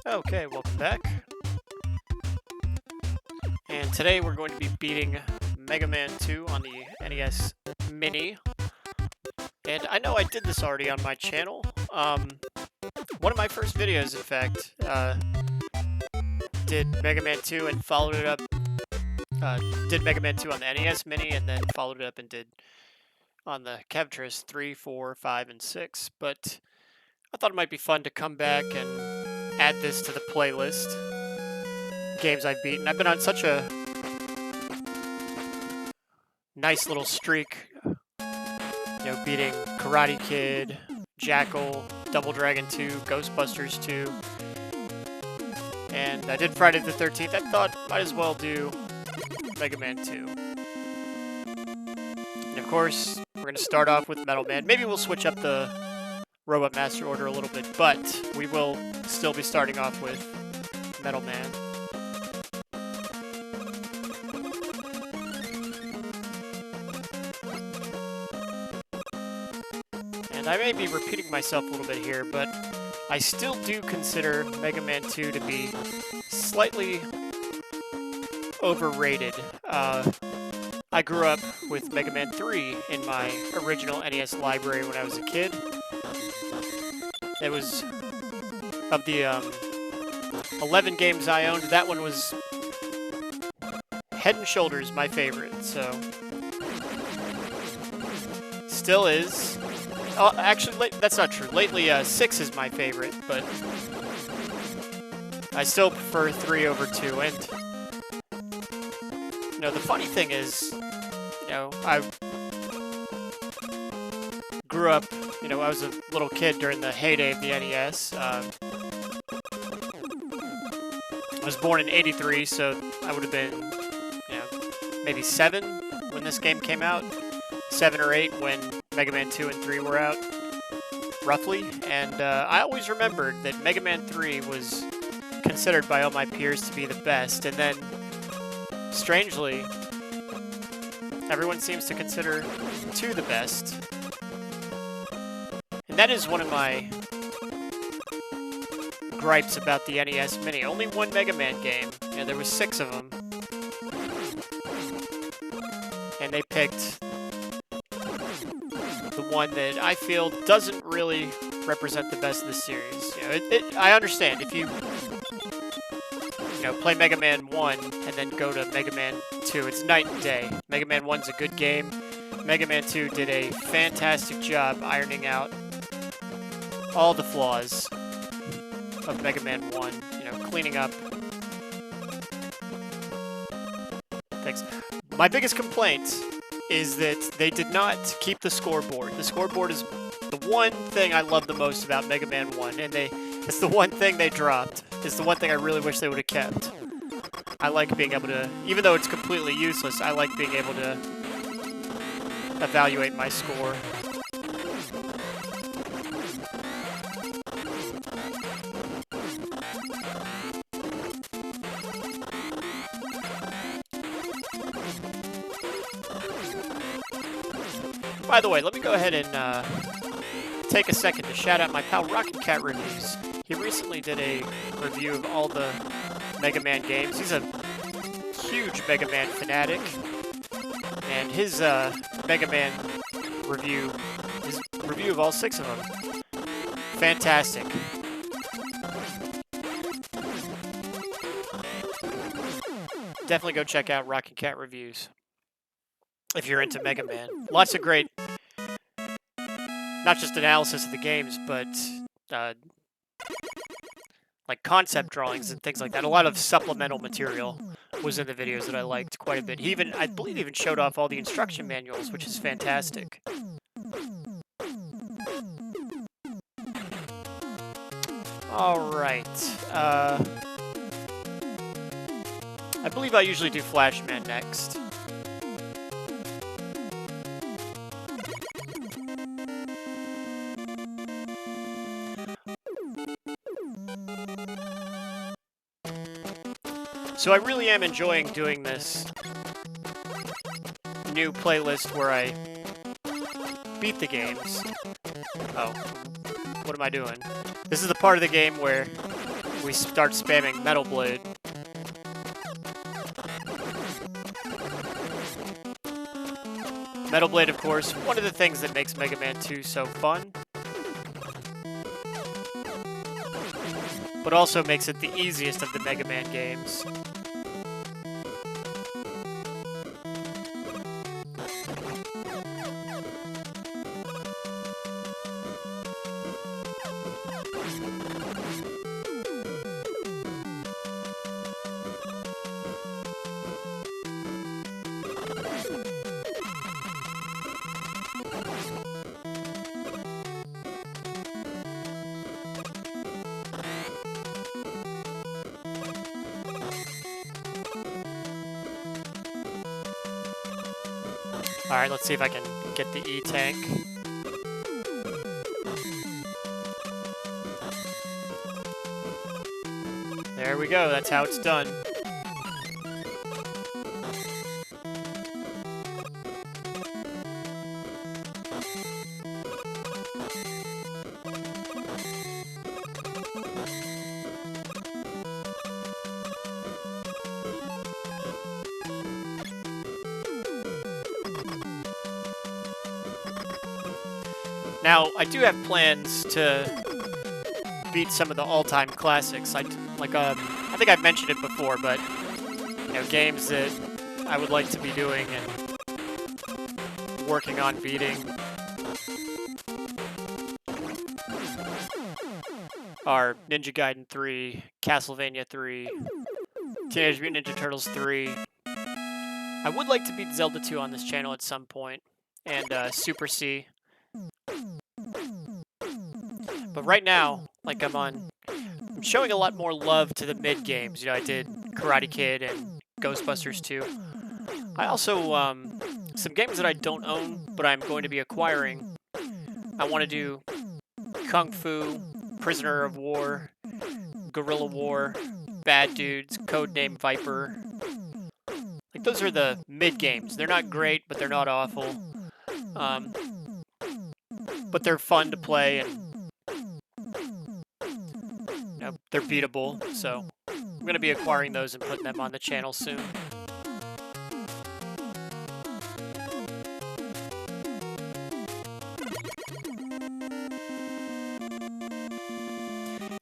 Okay, welcome back. And today we're going to be beating Mega Man 2 on the NES Mini. And I know I did this already on my channel. One of my first videos, in fact, did Mega Man 2 and followed it up. Did Mega Man 2 on the NES Mini and then followed it up and did on the Cavtris 3, 4, 5, and 6. But I thought it might be fun to come back and add this to the playlist. Games I've beaten. I've been on such a nice little streak, beating Karate Kid, Jackal, Double Dragon 2, Ghostbusters 2, and I did Friday the 13th. I thought might as well do Mega Man 2. And of course, we're going to start off with Metal Man. Maybe we'll switch up the Robot Master order a little bit, but we will still be starting off with Metal Man. And I may be repeating myself a little bit here, but I still do consider Mega Man 2 to be slightly overrated. I grew up with Mega Man 3 in my original NES library when I was a kid. It was, of the 11 games I owned, that one was head and shoulders my favorite, so still is. Oh, actually, that's not true. Lately, 6 is my favorite, but I still prefer 3 over 2. And the funny thing is, I grew up. I was a little kid during the heyday of the NES. I was born in '83, so I would have been, maybe 7 when this game came out. 7 or 8 when Mega Man 2 and 3 were out, roughly. And I always remembered that Mega Man 3 was considered by all my peers to be the best. And then, strangely, everyone seems to consider 2 the best. And that is one of my gripes about the NES Mini. Only one Mega Man game. There was 6 of them. And they picked the one that I feel doesn't really represent the best of the series. I understand if you play Mega Man 1 and then go to Mega Man 2, it's night and day. Mega Man 1's a good game. Mega Man 2 did a fantastic job ironing out all the flaws of Mega Man 1, cleaning up things. My biggest complaint is that they did not keep the scoreboard. The scoreboard is the one thing I love the most about Mega Man 1, and it's the one thing they dropped. It's the one thing I really wish they would have kept. I like being able to, even though it's completely useless, I like being able to evaluate my score. By the way, let me go ahead and take a second to shout out my pal Rockin' Cat Reviews. He recently did a review of all the Mega Man games. He's a huge Mega Man fanatic, and his Mega Man review, his review of all 6 of them, fantastic. Definitely go check out Rockin' Cat Reviews if you're into Mega Man. Lots of great, not just analysis of the games, but like concept drawings and things like that. A lot of supplemental material was in the videos that I liked quite a bit. He even, I believe, even showed off all the instruction manuals, which is fantastic. All right. I believe I usually do Flashman next. So I really am enjoying doing this new playlist where I beat the games. Oh, what am I doing? This is the part of the game where we start spamming Metal Blade. Metal Blade, of course, one of the things that makes Mega Man 2 so fun, but also makes it the easiest of the Mega Man games. Alright, let's see if I can get the E-Tank. There we go, that's how it's done. Now, I do have plans to beat some of the all-time classics. I think I've mentioned it before, but games that I would like to be doing and working on beating are Ninja Gaiden 3, Castlevania 3, Teenage Mutant Ninja Turtles 3. I would like to beat Zelda 2 on this channel at some point, and Super C. But right now, I'm showing a lot more love to the mid games. I did Karate Kid and Ghostbusters 2. I also, some games that I don't own, but I'm going to be acquiring. I want to do Kung Fu, Prisoner of War, Guerrilla War, Bad Dudes, Codename Viper. Those are the mid games. They're not great, but they're not awful. But they're fun to play, and they're beatable, so I'm going to be acquiring those and putting them on the channel soon.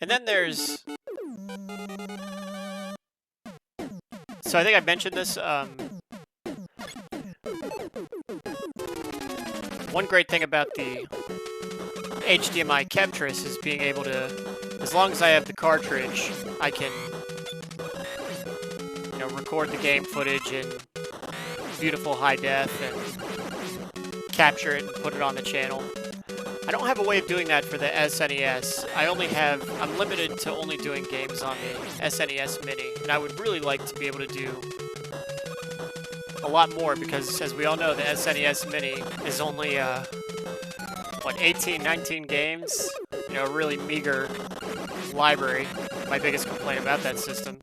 And then there's... So I think I mentioned this. One great thing about the HDMI Kevtris is being able to, as long as I have the cartridge, I can, record the game footage in beautiful high def and capture it and put it on the channel. I don't have a way of doing that for the SNES. I'm limited to only doing games on the SNES Mini, and I would really like to be able to do a lot more because, as we all know, the SNES Mini is only, 18, 19 games? A really meager library. My biggest complaint about that system.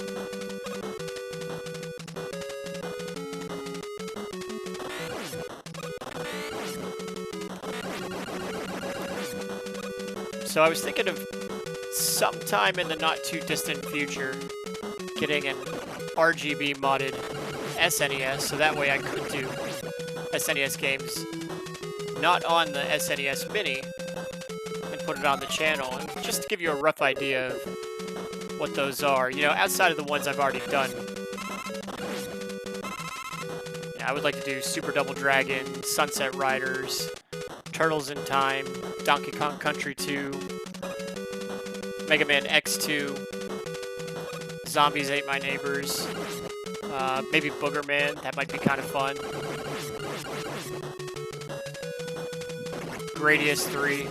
So I was thinking of sometime in the not too distant future getting an RGB modded SNES, so that way I could do SNES games not on the SNES Mini and put it on the channel. And just to give you a rough idea of what those are, outside of the ones I've already done, I would like to do Super Double Dragon, Sunset Riders, Turtles in Time, Donkey Kong Country 2, Mega Man X2, Zombies Ate My Neighbors, maybe Booger Man, that might be kind of fun. Gradius 3.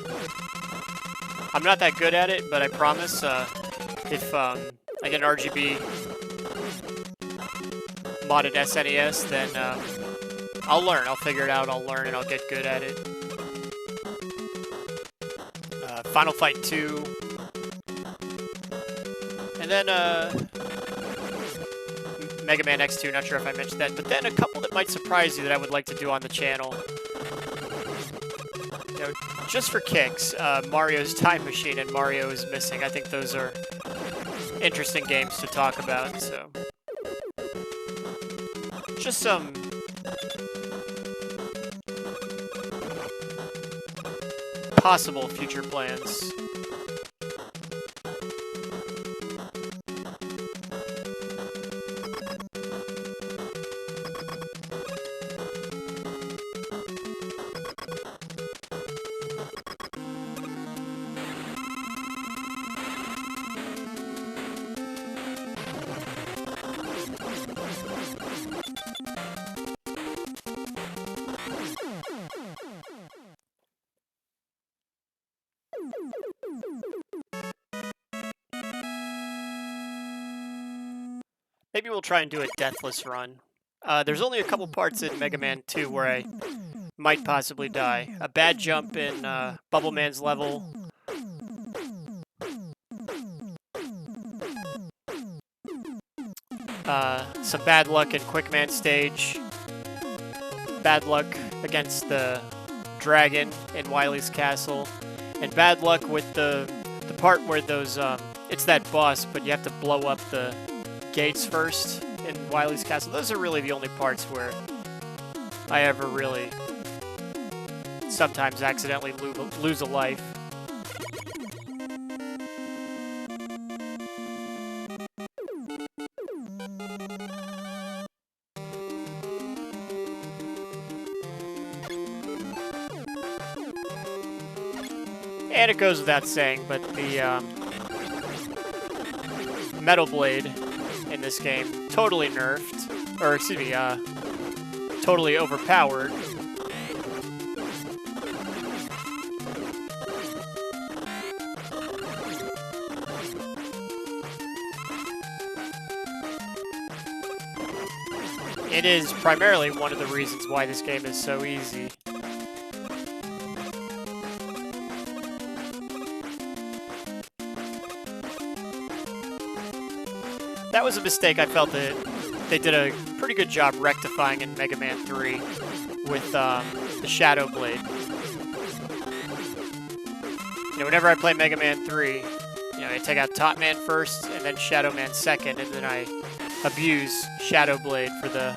I'm not that good at it, but I promise if I get an RGB modded SNES, then I'll learn. I'll figure it out, I'll learn, and I'll get good at it. Final Fight 2. And then Mega Man X2, not sure if I mentioned that. But then a couple that might surprise you that I would like to do on the channel. Just for kicks, Mario's Time Machine and Mario is Missing. I think those are interesting games to talk about, so... Just some... possible future plans. Maybe we'll try and do a Deathless run. There's only a couple parts in Mega Man 2 where I might possibly die. A bad jump in Bubble Man's level. Some bad luck in Quick Man stage. Bad luck against the dragon in Wily's castle. And bad luck with the part where those... it's that boss, but you have to blow up the gates first in Wily's castle. Those are really the only parts where I ever really sometimes accidentally lose a life. And it goes without saying, but the Metal Blade in this game totally nerfed, or excuse me, totally overpowered. It is primarily one of the reasons why this game is so easy. That was a mistake I felt that they did a pretty good job rectifying in Mega Man 3 with the Shadow Blade. You know, whenever I play Mega Man 3, you know, I take out Top Man first and then Shadow Man second, and then I abuse Shadow Blade for the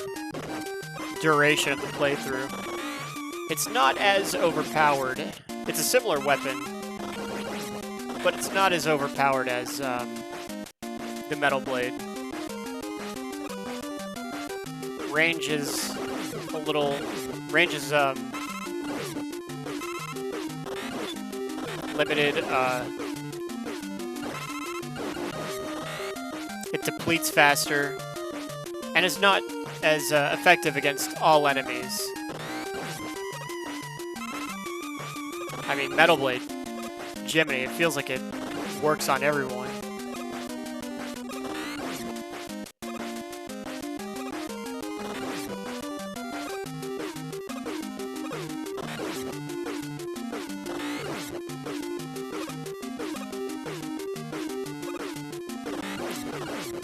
duration of the playthrough. It's not as overpowered. It's a similar weapon, but it's not as overpowered as the Metal Blade. Range is a little... Range is limited. It depletes faster, and is not as effective against all enemies. I mean, Metal Blade, Jiminy, it feels like it works on everyone.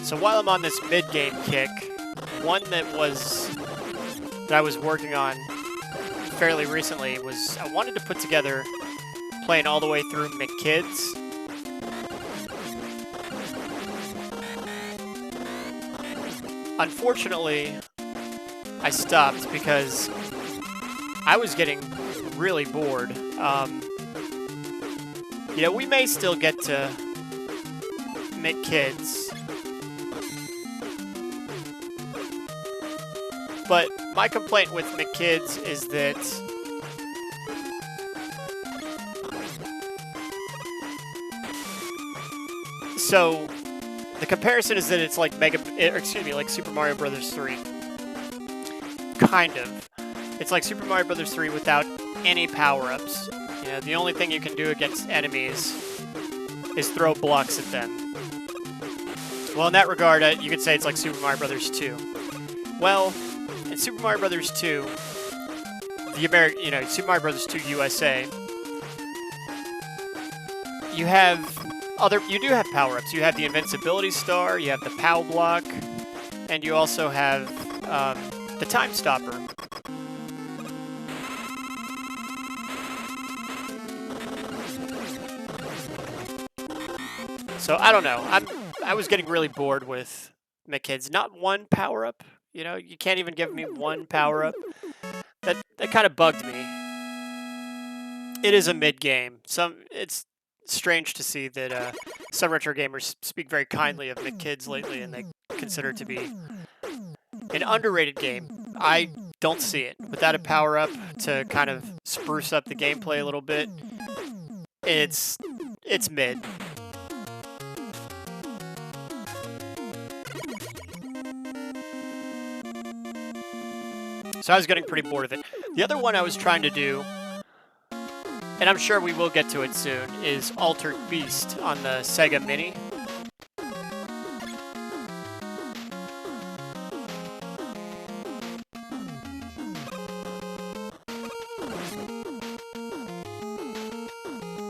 So while I'm on this mid-game kick, one that I was working on fairly recently was I wanted to put together playing all the way through McKids. Unfortunately, I stopped because I was getting really bored. You know, we may still get to McKids, but my complaint with McKids is that so the comparison is that it's like like Super Mario Brothers 3. Kind of. It's like Super Mario Brothers 3 without any power-ups. You know, the only thing you can do against enemies is throw blocks at them. Well, in that regard, you could say it's like Super Mario Brothers 2. Well, in Super Mario Brothers 2, Super Mario Brothers 2 USA, you do have power-ups. You have the invincibility star, you have the POW block, and you also have the time stopper. So I don't know. I was getting really bored with McKids. Not one power-up. You know, you can't even give me one power-up. That kind of bugged me. It is a mid-game. It's strange to see that some retro gamers speak very kindly of McKids lately, and they consider it to be an underrated game. I don't see it. Without a power-up to kind of spruce up the gameplay a little bit, it's mid. So I was getting pretty bored of it. The other one I was trying to do, and I'm sure we will get to it soon, is Altered Beast on the Sega Mini.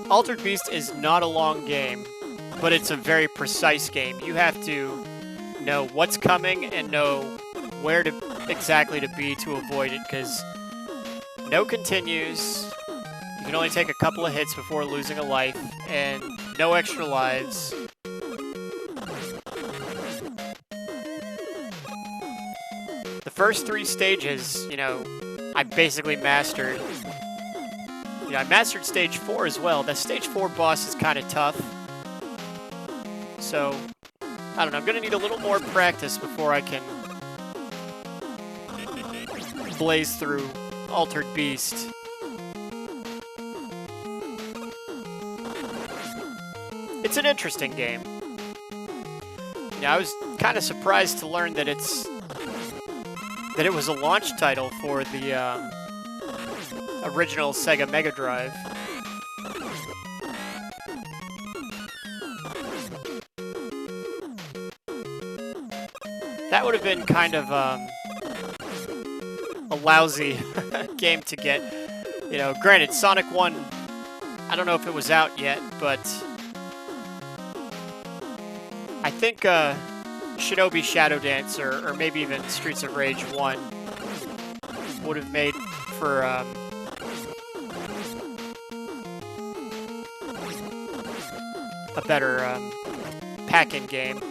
Altered Beast is not a long game, but it's a very precise game. You have to know what's coming and know where to exactly to be to avoid it, because no continues. You can only take a couple of hits before losing a life, and no extra lives. The first 3 stages, you know, I basically mastered. You know, I mastered stage 4 as well. The stage 4 boss is kind of tough. So, I don't know, I'm going to need a little more practice before I can blaze through Altered Beast. It's an interesting game. You know, I was kind of surprised to learn that it was a launch title for the original Sega Mega Drive. That would have been kind of a lousy game to get. You know, granted, Sonic 1, I don't know if it was out yet, but I think Shinobi Shadow Dance or maybe even Streets of Rage 1 would have made for a better pack-in game.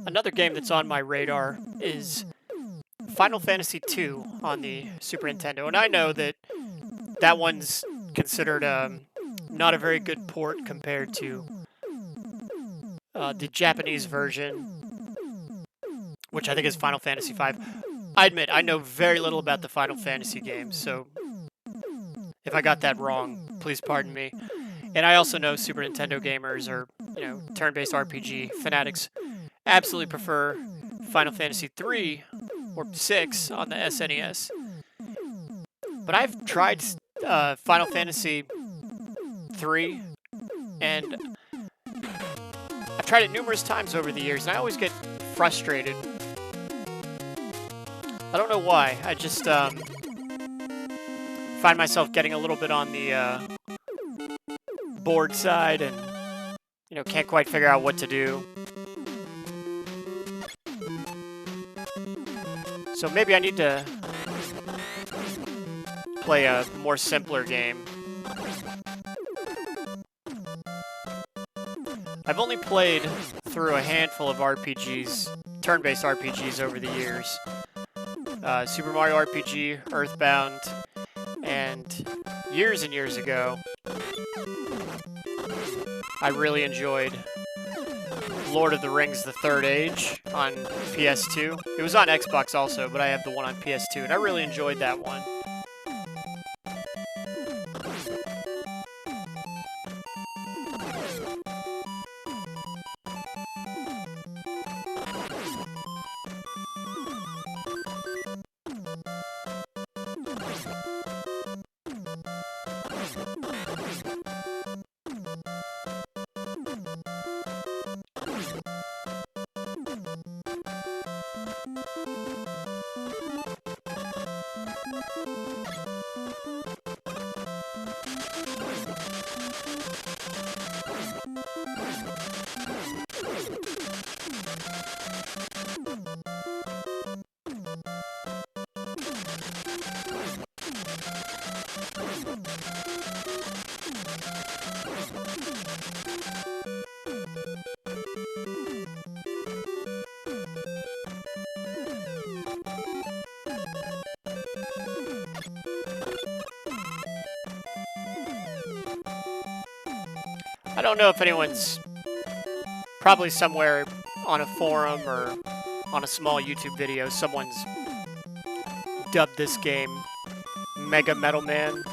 Another game that's on my radar is Final Fantasy II on the Super Nintendo, and I know that that one's considered not a very good port compared to the Japanese version, which I think is Final Fantasy V. I admit, I know very little about the Final Fantasy games, so if I got that wrong, please pardon me. And I also know Super Nintendo gamers or, you know, turn-based RPG fanatics absolutely prefer Final Fantasy 3 or 6 on the SNES. But I've tried Final Fantasy 3, and I've tried it numerous times over the years, and I always get frustrated I don't know why. I just find myself getting a little bit on the bored side and, you know, can't quite figure out what to do. So maybe I need to play a more simpler game. I've only played through a handful of RPGs, turn-based RPGs over the years. Super Mario RPG, Earthbound, and years ago, I really enjoyed Lord of the Rings: The Third Age on PS2. It was on Xbox also, but I have the one on PS2, and I really enjoyed that one. I don't know if anyone's probably somewhere on a forum or on a small YouTube video, someone's dubbed this game MegaMan.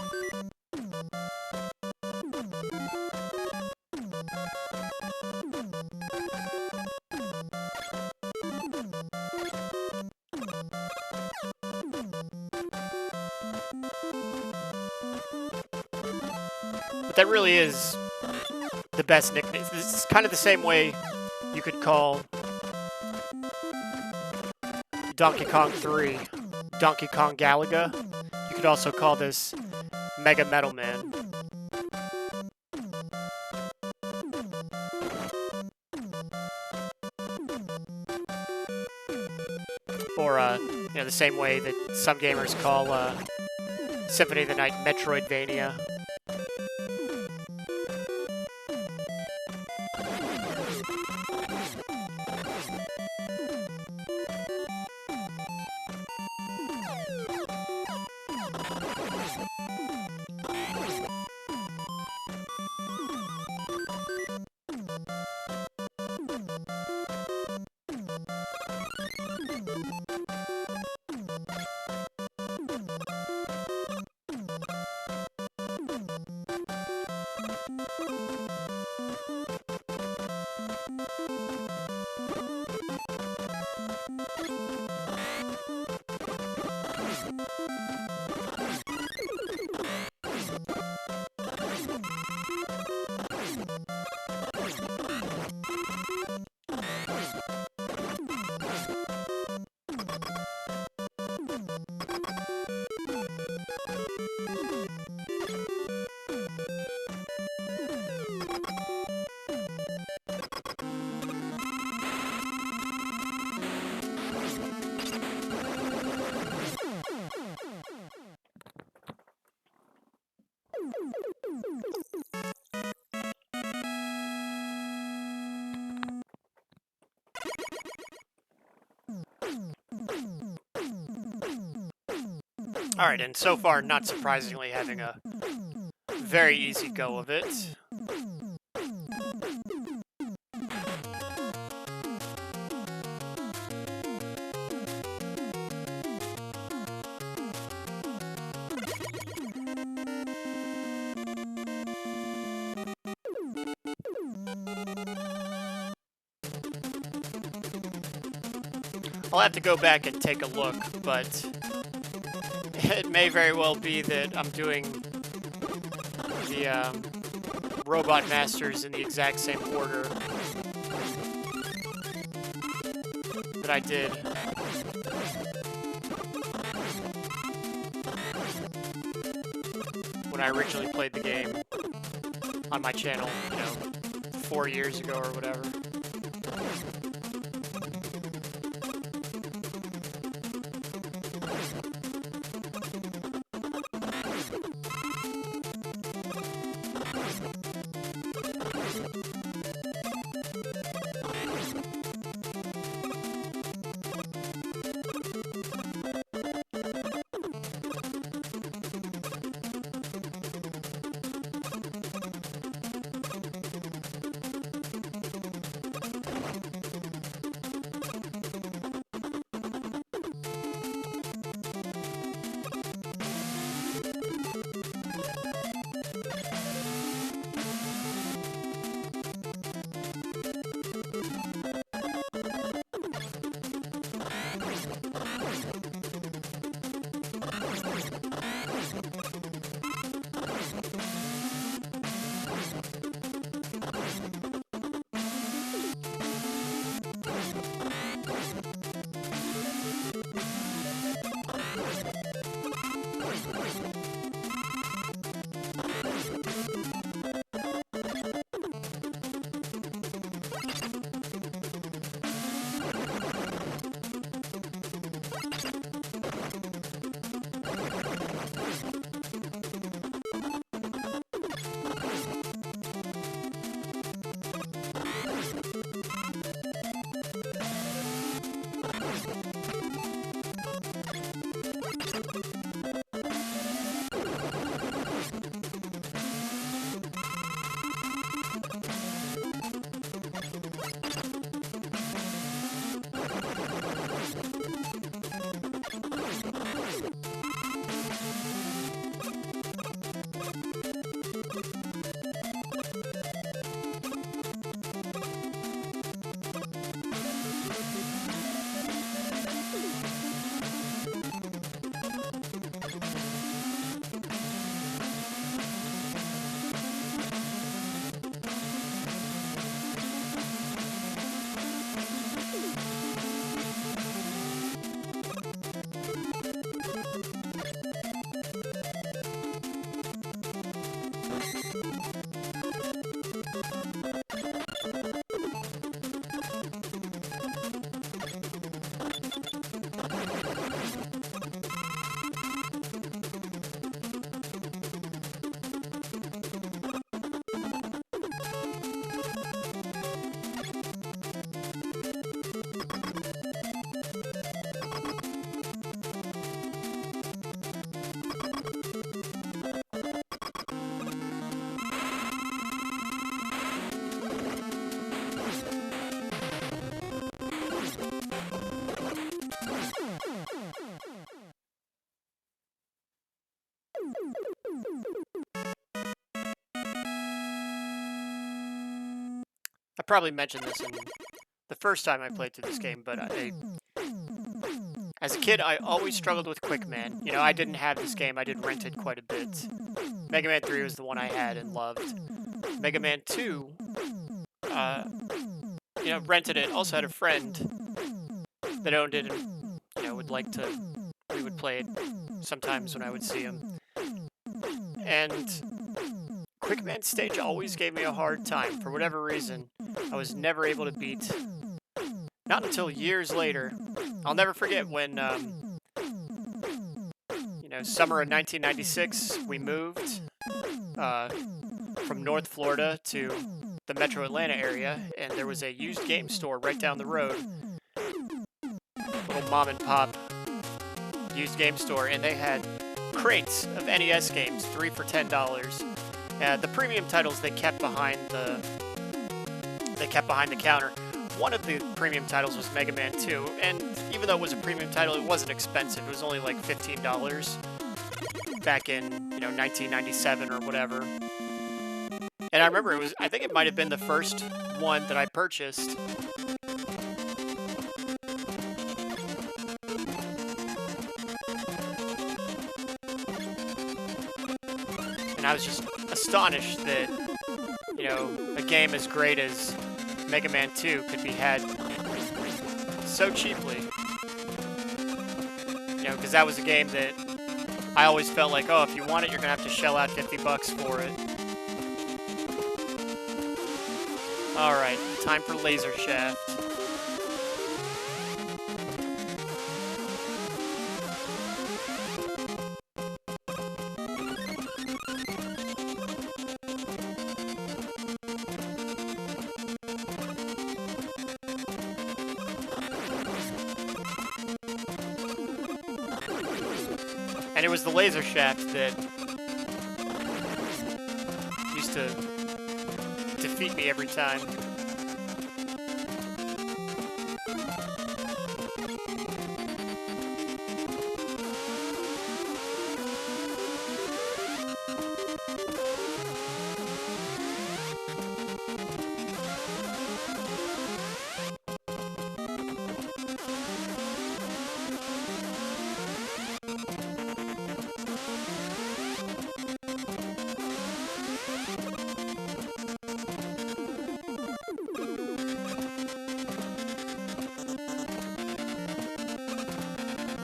But that really is the best nickname. This is kind of the same way you could call Donkey Kong 3 Donkey Kong Galaga. You could also call this MegaMan. Or, you know, the same way that some gamers call Symphony of the Night Metroidvania. Alright, and so far, not surprisingly, having a very easy go of it. I'll have to go back and take a look, but it may very well be that I'm doing the Robot Masters in the exact same order that I did when I originally played the game on my channel, you know, 4 years ago or whatever. I probably mentioned this in the first time I played through this game, but as a kid, I always struggled with Quickman. You know, I didn't have this game. I did rent it quite a bit. Mega Man 3 was the one I had and loved. Mega Man 2, you know, rented it. Also had a friend that owned it and, you know, we would play it sometimes when I would see him. And Quickman stage always gave me a hard time. For whatever reason, I was never able to beat. Not until years later. I'll never forget when, you know, summer of 1996, we moved from North Florida to the Metro Atlanta area, and there was a used game store right down the road. Little mom and pop used game store, and they had crates of NES games, 3 for $10. The premium titles they kept behind the counter. One of the premium titles was Mega Man 2, and even though it was a premium title, it wasn't expensive. It was only like $15 back in, you know, 1997 or whatever. And I remember I think it might have been the first one that I purchased. And I was just astonished that, you know, a game as great as Mega Man 2 could be had so cheaply. You know, because that was a game that I always felt like, oh, if you want it, you're gonna have to shell out 50 bucks for it. Alright, time for Laser Shaft. And it was the Laser Shaft that used to defeat me every time.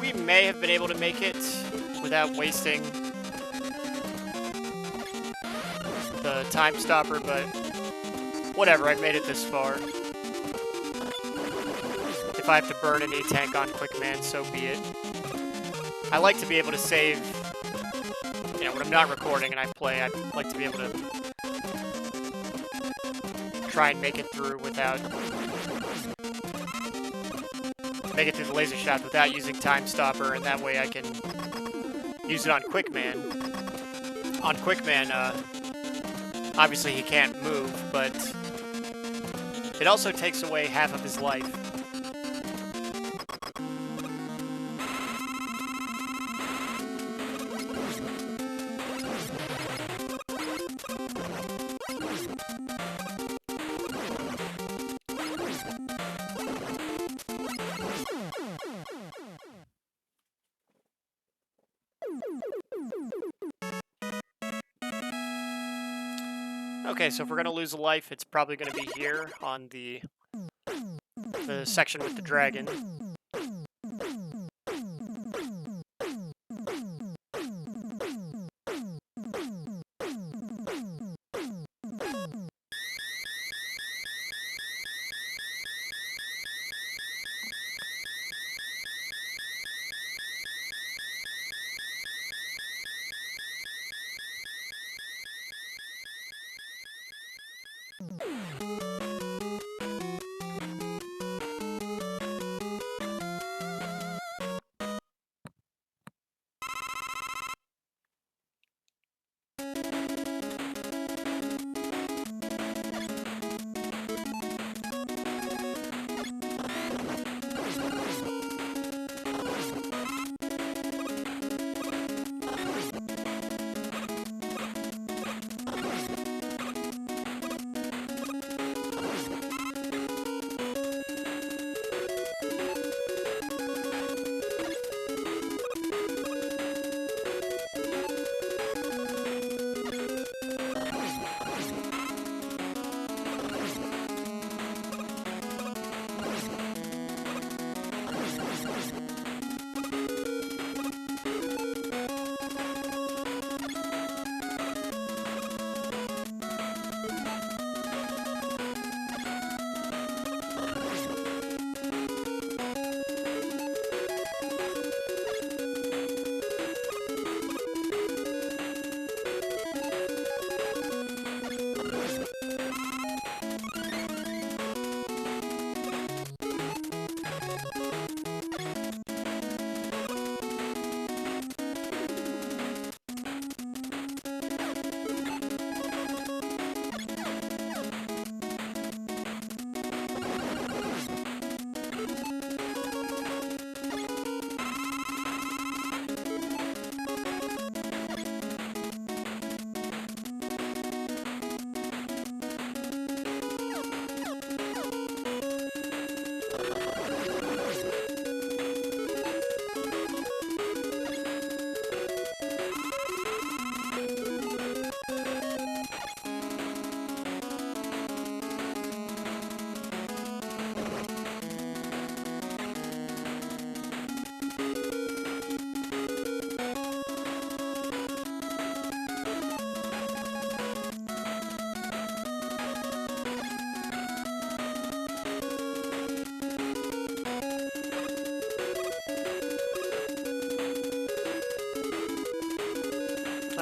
We may have been able to make it without wasting the time stopper, but whatever, I've made it this far. If I have to burn an E-tank on Quickman, so be it. I like to be able to save, you know, when I'm not recording and I play, I like to be able to try and make it through without... make it through the Laser Shaft without using Time Stopper, and that way I can use it on Quickman. On Quickman, obviously he can't move, but it also takes away half of his life. Okay, so if we're gonna lose a life, it's probably gonna be here on the section with the dragon.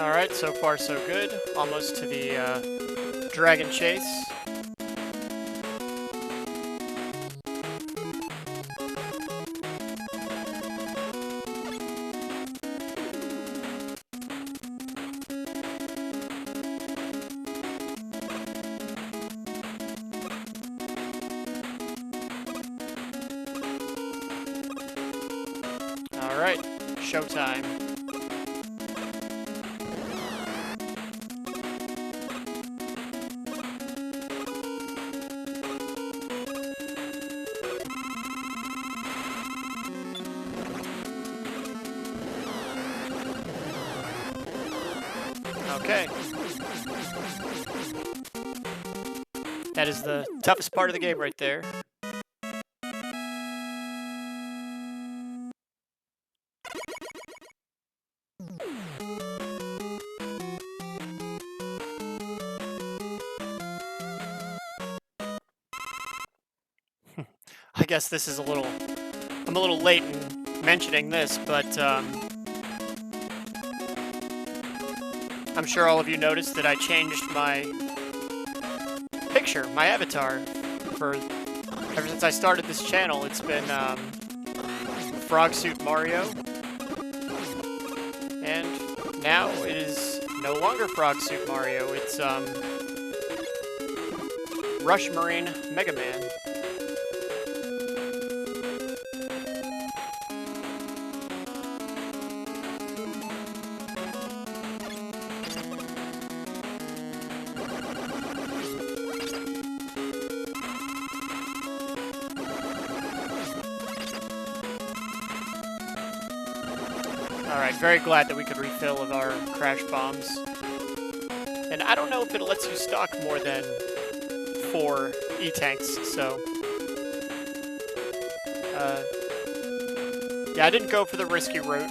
Alright, so far so good. Almost to the dragon chase. Alright, showtime. Okay. That is the toughest part of the game right there. I guess this is I'm a little late in mentioning this, but I'm sure all of you noticed that I changed my picture, my avatar, ever since I started this channel. It's been Frog Suit Mario, and now it is no longer Frog Suit Mario. It's Rush Marine MegaMan. Alright, very glad that we could refill of our crash bombs. And I don't know if it lets you stock more than 4 E-tanks, so... yeah, I didn't go for the risky route.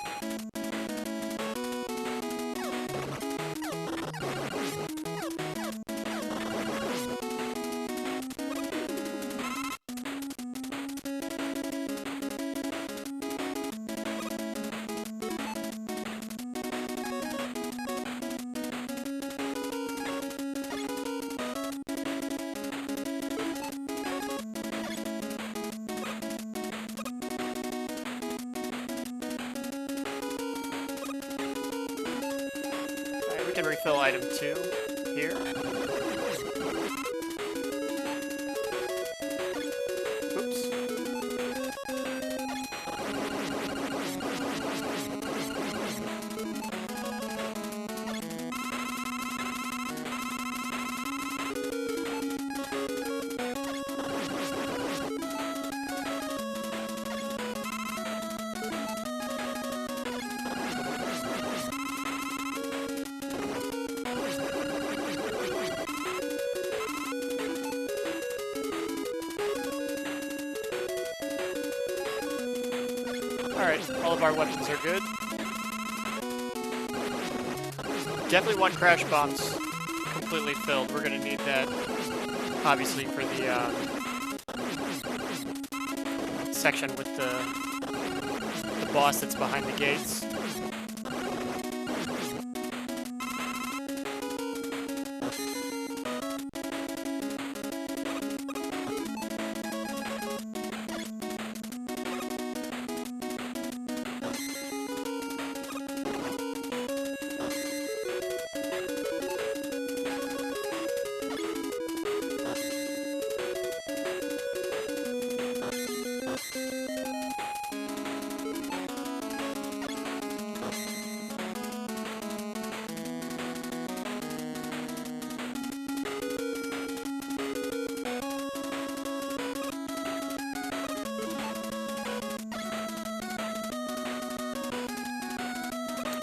We can refill item 2 here. Oops. Alright, all of our weapons are good. Definitely want crash bombs completely filled. We're gonna need that, obviously, for the section with the boss that's behind the gates.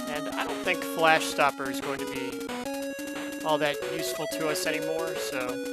And I don't think Flash Stopper is going to be all that useful to us anymore, so...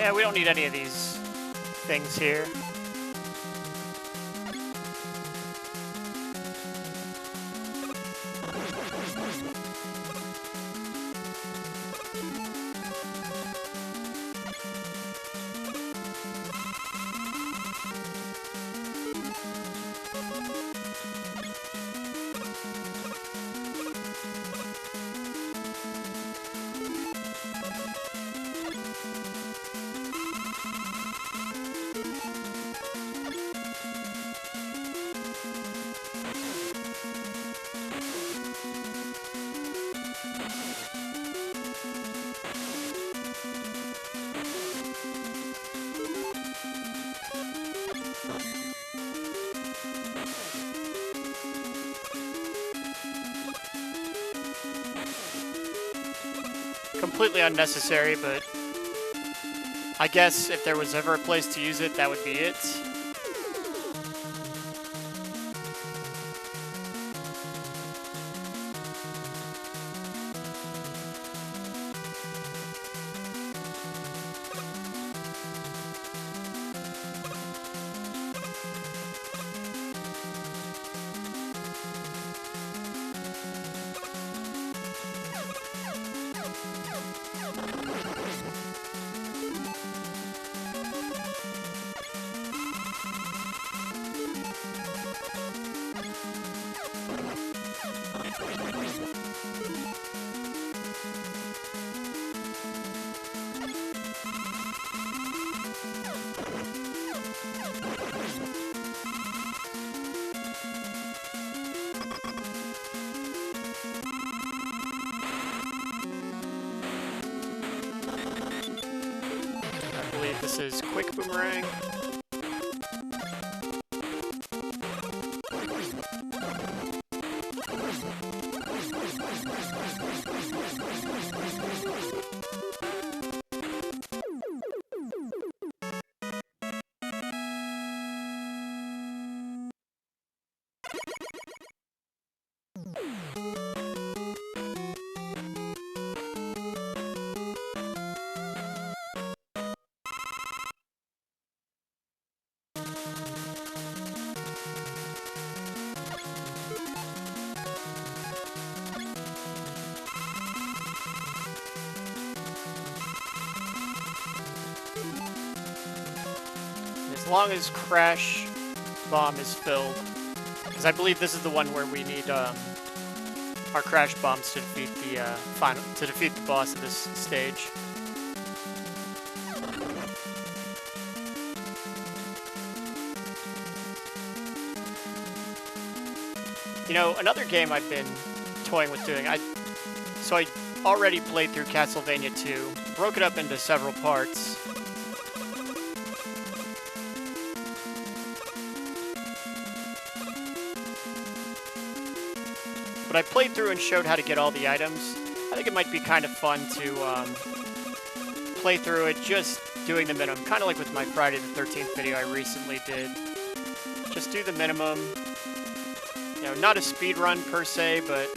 Yeah, we don't need any of these things here. Completely unnecessary, but I guess if there was ever a place to use it, that would be it. I believe this is quick boomerang. As long as Crash Bomb is filled, because I believe this is the one where we need our Crash Bombs to defeat the boss of this stage. You know, another game I've been toying with doing. So I already played through Castlevania 2, broke it up into several parts. But I played through and showed how to get all the items. I think it might be kind of fun to play through it just doing the minimum. Kind of like with my Friday the 13th video I recently did. Just do the minimum. You know, not a speed run per se, but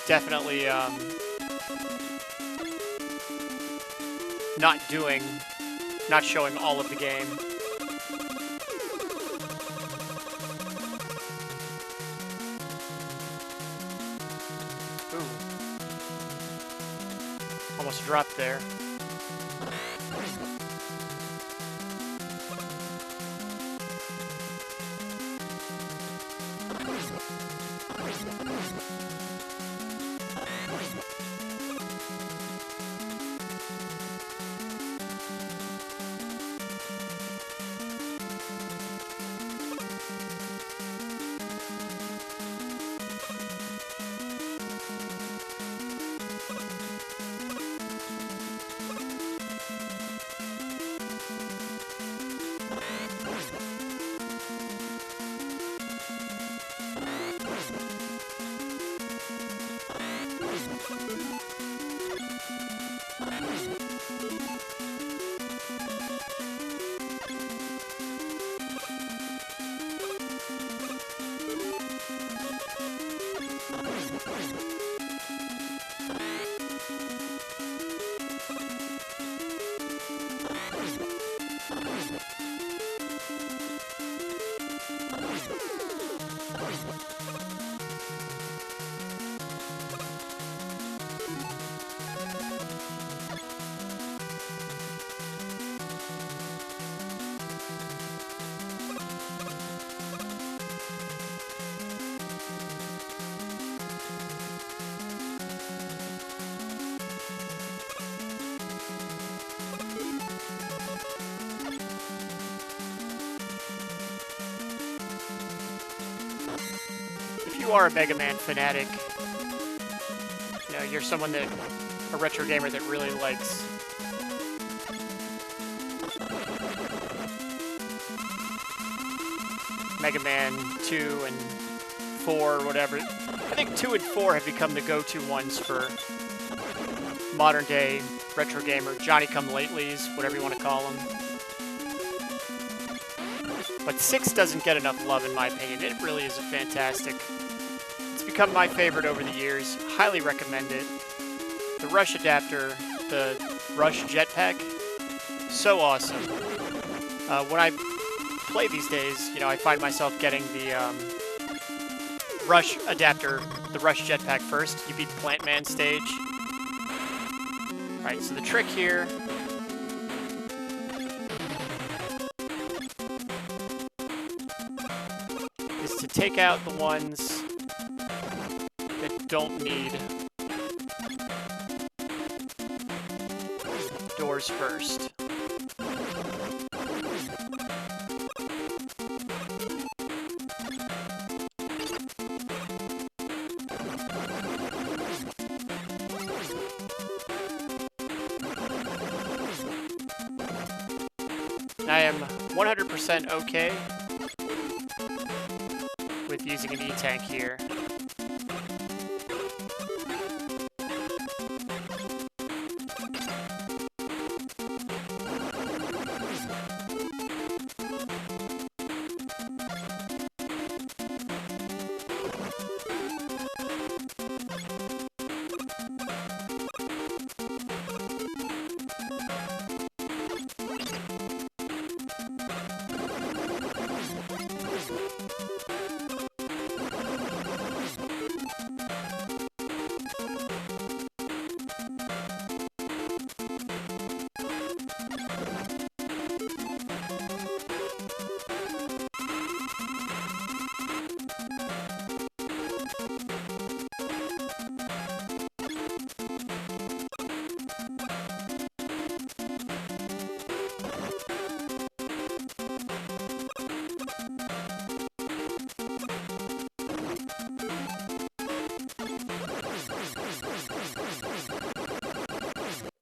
definitely not showing all of the game. Ooh. Almost dropped there. you are a Mega Man fanatic, you know, you're someone that, a retro gamer that really likes Mega Man 2 and 4 or whatever. I think 2 and 4 have become the go-to ones for modern day retro gamer, Johnny-come-latelys, whatever you want to call them. But 6 doesn't get enough love in my opinion. It really is a fantastic. It's become my favorite over the years. Highly recommend it. The Rush adapter, the Rush jetpack, so awesome. When I play these days, you know, I find myself getting the Rush adapter, the Rush jetpack first. You beat the Plant Man stage. Alright, so the trick here is to take out the ones that don't need doors first. I am 100% okay with using an E-tank here.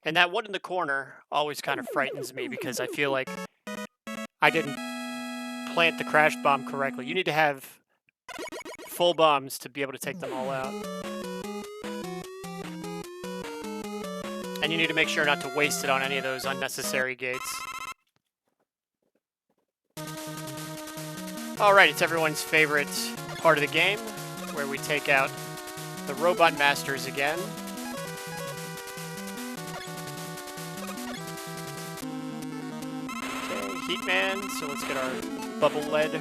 And that one in the corner always kind of frightens me because I feel like I didn't plant the crash bomb correctly. You need to have full bombs to be able to take them all out. And you need to make sure not to waste it on any of those unnecessary gates. Alright, it's everyone's favorite part of the game, where we take out the Robot Masters again. Heatman, so let's get our bubble lead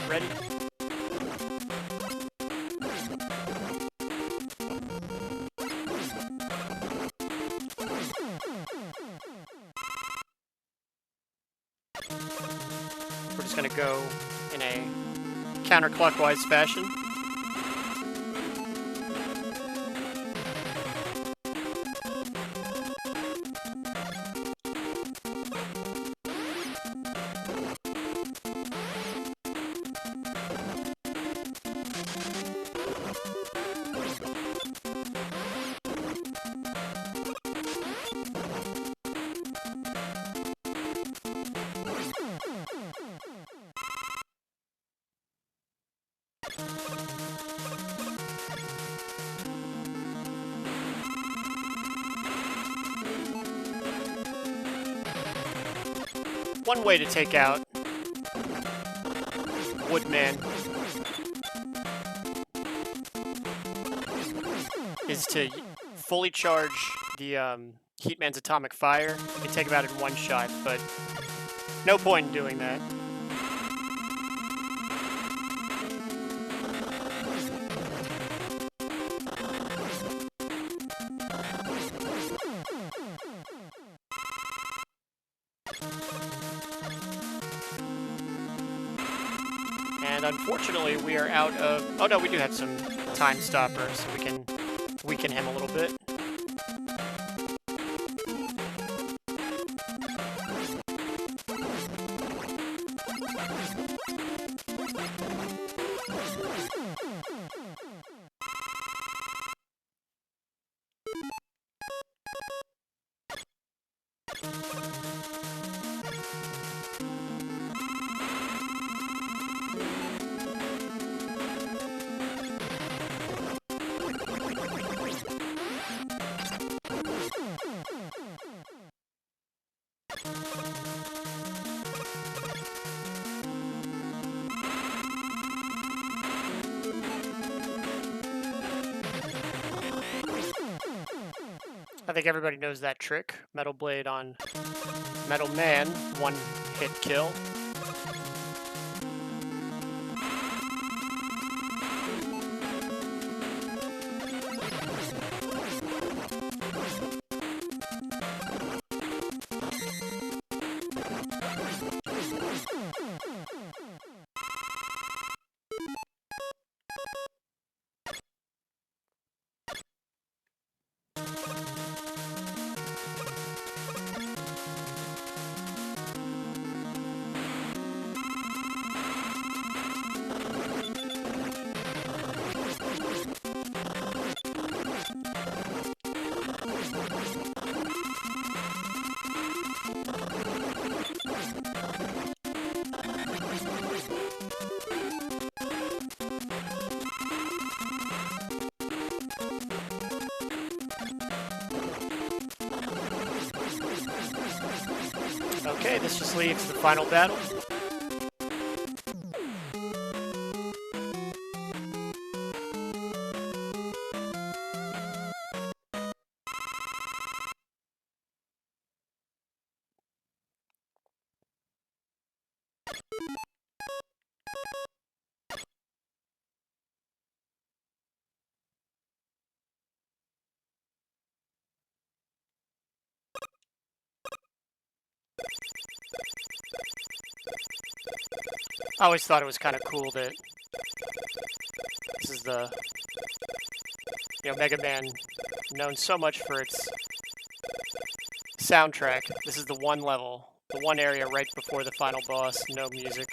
ready. We're just gonna go in a counterclockwise fashion. One way to take out Woodman is to fully charge the Heatman's Atomic Fire. You can take him out in one shot, but no point in doing that. And unfortunately, we are out of... Oh no, we do have some time stoppers, so we can weaken him a little bit. I think everybody knows that trick. Metal Blade on Metal Man, one hit kill. Okay, this just leaves the final battle. I always thought it was kind of cool that this is the, MegaMan, known so much for its soundtrack. This is the one level, the one area right before the final boss, no music.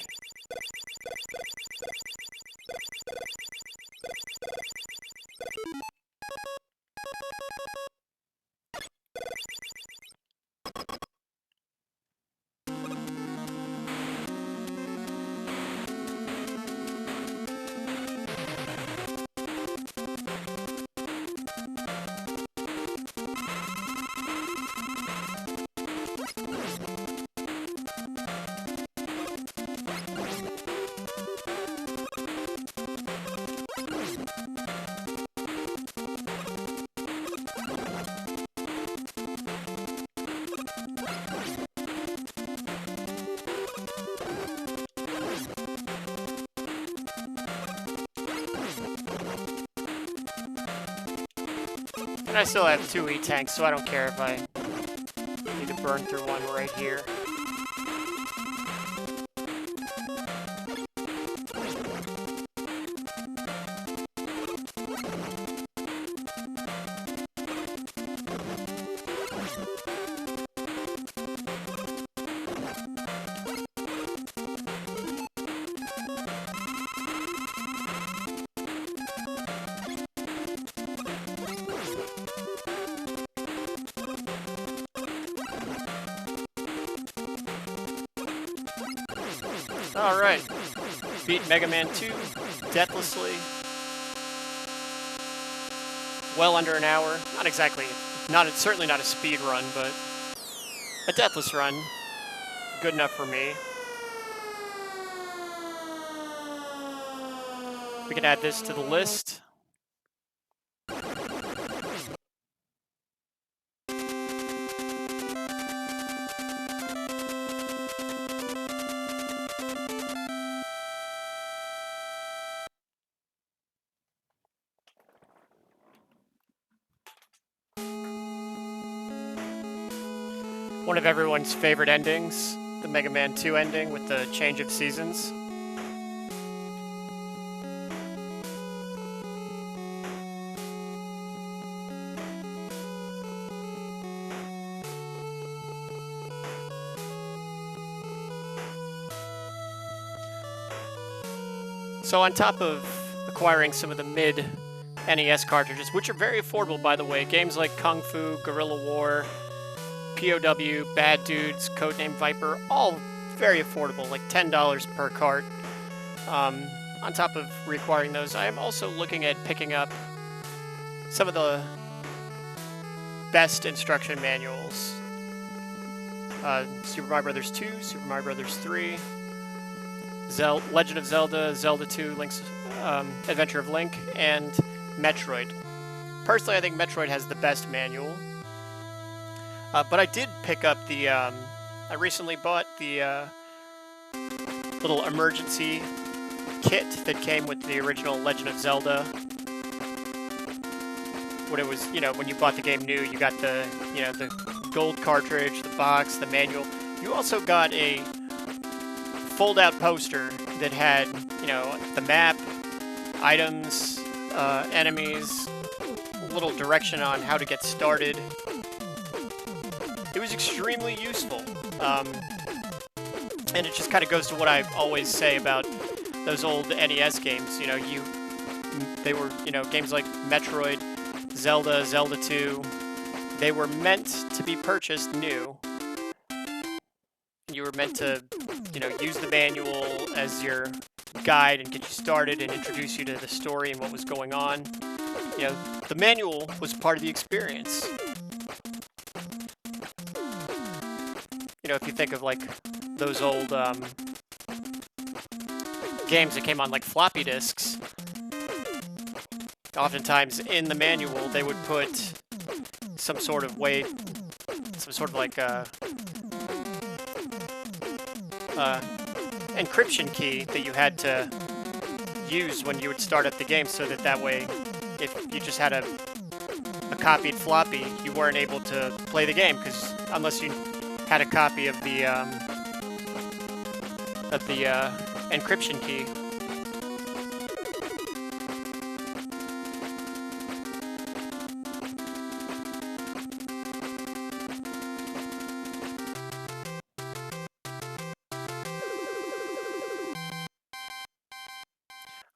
And I still have 2 E-tanks, so I don't care if I need to burn through one right here. Alright, beat MegaMan 2 deathlessly. Well under an hour. Not exactly, certainly not a speed run, but a deathless run. Good enough for me. We can add this to the list. One of everyone's favorite endings, the Mega Man 2 ending with the change of seasons. So on top of acquiring some of the mid NES cartridges, which are very affordable by the way, games like Kung Fu, Guerrilla War, POW, Bad Dudes, Codename Viper, all very affordable, like $10 per cart. On top of reacquiring those, I am also looking at picking up some of the best instruction manuals Super Mario Brothers 2, Super Mario Brothers 3, Legend of Zelda, Zelda 2, Link's Adventure of Link, and Metroid. Personally, I think Metroid has the best manual. But I did pick up the. I recently bought the little emergency kit that came with the original Legend of Zelda. When it was, when you bought the game new, you got the, the gold cartridge, the box, the manual. You also got a fold-out poster that had, the map, items, enemies, a little direction on how to get started. It was extremely useful. And it just kind of goes to what I always say about those old NES games. They were, games like Metroid, Zelda, Zelda 2. They were meant to be purchased new. You were meant to, use the manual as your guide and get you started and introduce you to the story and what was going on. The manual was part of the experience. If you think of like those old games that came on like floppy disks, oftentimes in the manual they would put some sort of way, some sort of like encryption key that you had to use when you would start up the game, so that way, if you just had a copied floppy, you weren't able to play the game, because unless you had a copy of the encryption key.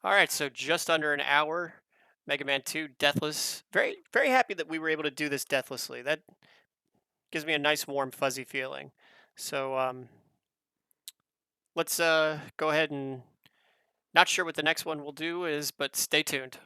All right, so just under an hour, Mega Man 2 Deathless. Very, very happy that we were able to do this deathlessly. That gives me a nice, warm, fuzzy feeling. So let's go ahead and, not sure what the next one we'll do is, but stay tuned.